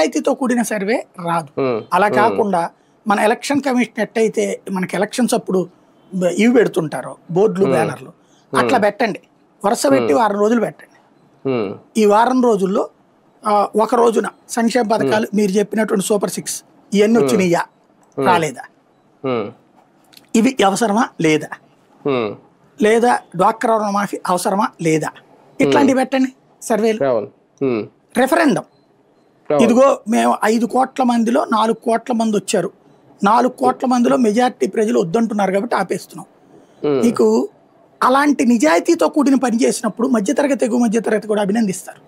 నిజాయితీతో కూడిన సర్వే రాదు. అలా కాకుండా మన ఎలక్షన్ కమిషన్ ఎట్టయితే మనకి ఎలక్షన్స్ అప్పుడు ఇవి పెడుతుంటారో బోర్డులు బ్యానర్లు అట్లా పెట్టండి, వరుస పెట్టి వారం రోజులు పెట్టండి. ఈ వారం రోజుల్లో ఒక రోజున సంక్షేమ పథకాలు మీరు చెప్పినటువంటి సూపర్ 6 ఇవన్నీ వచ్చినాయా రాలేదా, ఇవి అవసరమా లేదా, లేదా డ్వాక్రా రుణమాఫీ అవసరమా లేదా, ఇట్లాంటివి పెట్టండి సర్వేలు. రెఫరెండం, ఇదిగో మేము 5 కోట్ల మందిలో 4 కోట్ల మంది వచ్చారు, 4 కోట్ల మందిలో మెజారిటీ ప్రజలు వద్దంటున్నారు కాబట్టి ఆపేస్తున్నాం. మీకు అలాంటి నిజాయితీతో కూడిన పని చేసినప్పుడు మధ్యతరగతి ఎగువ మధ్యతరగతి కూడా అభినందిస్తారు.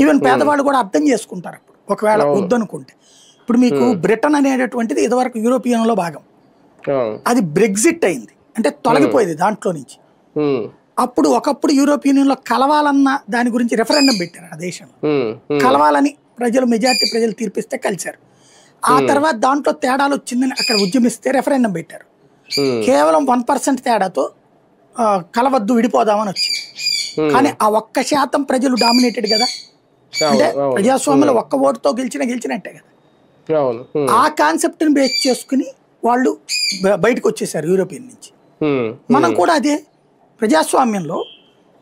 ఈవెన్ పేదవాళ్ళు కూడా అర్థం చేసుకుంటారు అప్పుడు ఒకవేళ వద్దనుకుంటే. ఇప్పుడు మీకు బ్రిటన్ అనేటటువంటిది ఇదివరకు యూరోపియన్లో భాగం, అది బ్రెగ్జిట్ అయింది అంటే తొలగిపోయింది దాంట్లో నుంచి. అప్పుడు ఒకప్పుడు యూరోపియన్ యూనియన్లో కలవాలన్న దాని గురించి రెఫరెండం పెట్టారు ఆ దేశంలో, కలవాలని ప్రజలు మెజారిటీ ప్రజలు తీర్పిస్తే కలిశారు. ఆ తర్వాత దాంట్లో తేడాలు వచ్చిందని అక్కడ ఉద్యమిస్తే రెఫరెండం పెట్టారు. కేవలం 1% తేడాతో కలవద్దు విడిపోదామని వచ్చింది. కానీ ఆ 1% ప్రజలు డామినేటెడ్ కదా, అంటే ప్రజాస్వామ్యంలో ఒక్క ఓటుతో గెలిచినట్టే కదా. ఆ కాన్సెప్ట్ ని బేస్ చేసుకుని వాళ్ళు బయటకు వచ్చేసారు యూరోపియన్ నుంచి. మనం కూడా అదే ప్రజాస్వామ్యంలో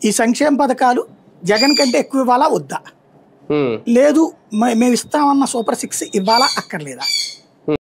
ఈ సంక్షేమ పథకాలు జగన్ కంటే ఎక్కువ ఇవ్వాలా వద్దా, లేదు మేము ఇస్తామన్న సూపర్ 6 ఇవ్వాలా అక్కర్లేదా,